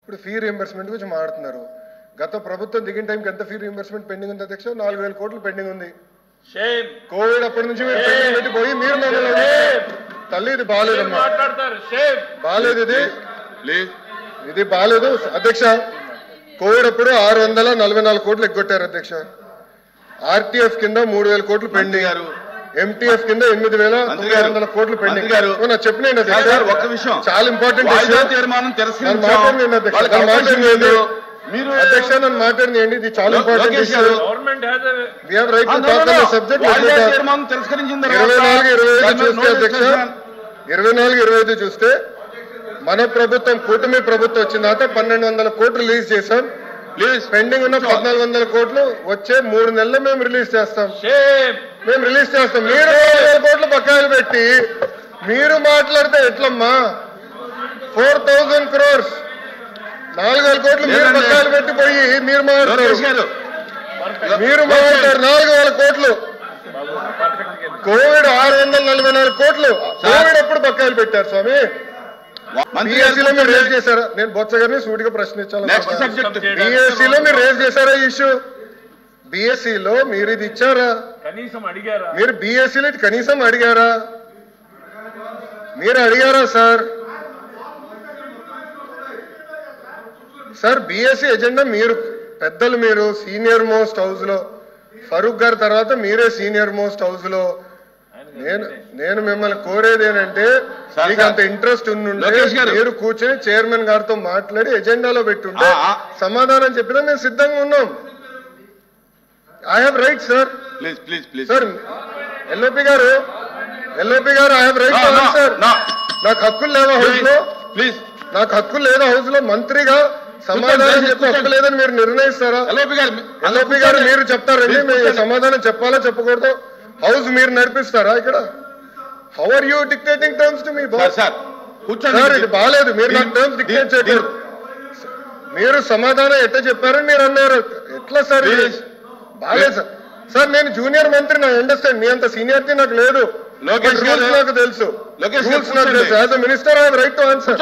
ఇప్పుడు fee reimbursement గురించి మాట్లాడుతున్నారు. గత ప్రభుత్వం దిగిన టైంకి ఎంత ఫీ రీయింబర్స్మెంట్ పెండింగ్ ఉంది అధ్యక్ష? 4,000 కోట్లు పెండింగ్ ఉంది. కోవిడ్ అప్పటి నుంచి మీరు పెండింగ్ పెట్టిపోయి మీరు తల్లి ఇది బాగాలేదమ్మా, బాగాలేదు, ఇది బాగాలేదు అధ్యక్ష. కోవిడ్ అప్పుడు 644 కోట్లు ఎగ్గొట్టారు అధ్యక్ష. ఆర్టీఎఫ్ కింద 3,000 కోట్లు పెండింగ్, ఎంటీఎఫ్ కింద 8,900 కోట్లు పెండింగ్. చెప్పినండి ఒక్క విషయం చాలా ఇంపార్టెంట్ అధ్యక్ష, నన్ను మాట్లాడింది ఇది చాలా ఇంపార్టెంట్ ఇష్యూ. 24-25 చూస్తే మన ప్రభుత్వం కూటమి ప్రభుత్వం వచ్చిన తర్వాత 1,200 కోట్లు రిలీజ్ చేశాం. పెండింగ్ ఉన్న 1,400 కోట్లు వచ్చే 3 నెలలు మేము రిలీజ్ చేస్తాం. మీరు 4,000 కోట్లు బకాయిలు పెట్టి మీరు మాట్లాడితే ఎట్లమ్మా? 4,000 crores 4,000 కోట్లు మీరు బకాయిలు పెట్టిపోయి మీరు మాట్లాడతారు 4,000 కోట్లు. కోవిడ్ 644 కోట్లు కోవిడ్ ఎప్పుడు బకాయిలు పెట్టారు స్వామి? బీఎస్సీలో మీరు రేజ్ చేశారా? నేను బొత్స గారిని సూటిగా ప్రశ్నించాను. బీఎస్సీలో మీరు రేజ్ చేశారా ఇష్యూ? బీఎస్సీలో మీరు ఇది ఇచ్చారా? మీరు బీఎస్సీలో కనీసం అడిగారా? మీరు అడిగారా సార్? సార్ బీఎస్సీ ఎజెండా మీరు పెద్దలు, మీరు సీనియర్ మోస్ట్ హౌస్ లో, ఫరూక్ గారి తర్వాత మీరే సీనియర్ మోస్ట్ హౌస్ లో. నేను మిమ్మల్ని కోరేది ఏంటంటే మీకు అంత ఇంట్రెస్ట్ ఉండుంటే మీరు కూర్చొని చైర్మన్ గారితో మాట్లాడి ఎజెండాలో పెట్టుంటే సమాధానం చెప్పినా మేము సిద్ధంగా ఉన్నాం. I have right sir. Sir LOP గారు ఐ హావ్ రైట్ సార్. నాకు హక్కులు లేవా హౌస్ లో? నాకు హక్కులు లేదా హౌస్ లో? మంత్రిగా సమాధానం చెప్పే హక్కు లేదని మీరు నిర్ణయిస్తారా? ఎల్ఓపి గారు మీరు చెప్తారండి మీరు సమాధానం చెప్పాలా చెప్పకూడదు? హౌస్ మీరు నడిపిస్తారా ఇక్కడ? How are you dictating terms to me boss? Sir ఇది బాగాలేదు, మీరు నాకు టర్మ్స్ డిక్టేట్ చేయకూడదు. మీరు సమాధానం ఎట్లా చెప్పారని మీరు అన్నారు. ఎట్లా సార్ బాగాలేదు సార్. సార్ నేను జూనియర్ మంత్రి, నా అండర్స్టాండ్. మీ అంత సీనియారిటీ నాకు లేదు. రూల్స్ నాకు తెలుసు. As a minister I have right to answer.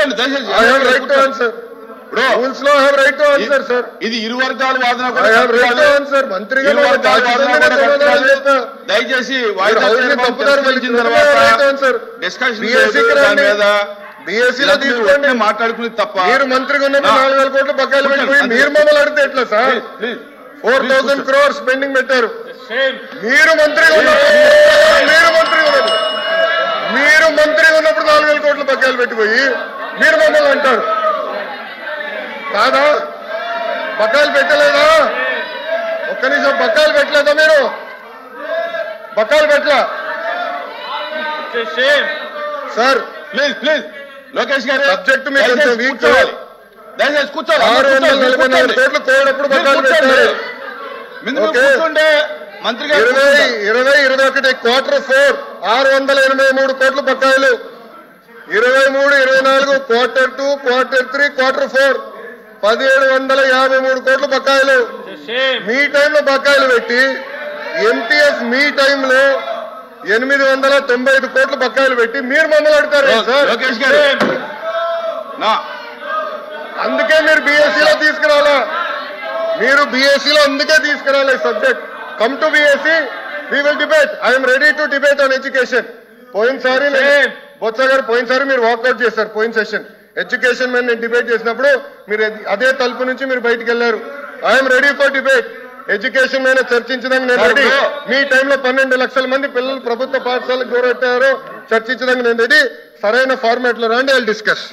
I have right to answer. Rules లో I have right to answer sir. ఇది ఇరు వర్గాల వాదన. I have right to answer. మంత్రిగా దయచేసి బీఎస్సీలో తీసుకోండి మాట్లాడుకుని తప్ప. మీరు మంత్రిగా ఉన్నప్పుడు 4,000 కోట్లు బకాయిలు పెట్టిపోయి మీరు మమ్మల్ని అడిగితే ఎట్లా సార్? 4,000 crores పెండింగ్ పెట్టారు. మీరు మంత్రిగా ఉన్నప్పుడు 4,000 కోట్లు బకాయిలు పెట్టిపోయి మీరు మమ్మల్ని అంటారు కాదా? బకాయిలు పెట్టలేదా? ఒక్క నిమిషం, బకాయిలు పెట్టలేదా? మీరు బకాయిలు పెట్టలా సార్? ప్లీజ్ లోకేష్ గారు సబ్జెక్ట్ మీకు కొంచెం వీక్. దయచేసి కూర్చోండి. 644 కోట్లు కోడప్పుడు బకాయిలు పెట్టారు. 20-21 Q4 683 కోట్లు బకాయిలు. 23-24 Q2 Q3 Q4 1,753 కోట్లు బకాయిలు. మీ టైంలో బకాయిలు పెట్టి ఎంటీఎఫ్ మీ టైంలో 895 కోట్లు బకాయిలు పెట్టి మీరు మమ్మల్ని అడుగుతారు సార్? లోకేష్ గారు అందుకే మీరు బీఎస్సీలో తీసుకురావాలా? మీరు బీఎస్సీలో అందుకే తీసుకురావాలి subject. Come to BSc, we will debate. I'm ready to debate on education. పోయినసారి బొత్స గారు పోయినసారి మీరు వాకౌట్ చేశారు. పోయిన సెషన్ ఎడ్యుకేషన్ మీద నేను డిబేట్ చేసినప్పుడు మీరు అదే తలుపు నుంచి మీరు బయటకు వెళ్లారు. I'm ready for debate. Education మీద చర్చించడానికి నేను రెడీ. మీ టైంలో 12 లక్షల మంది పిల్లలు ప్రభుత్వ పాఠశాలకు దూరెట్టారో చర్చించడానికి నేను రెడీ. సరైన ఫార్మాట్ లో రండి, ఐ విల్ డిస్కస్.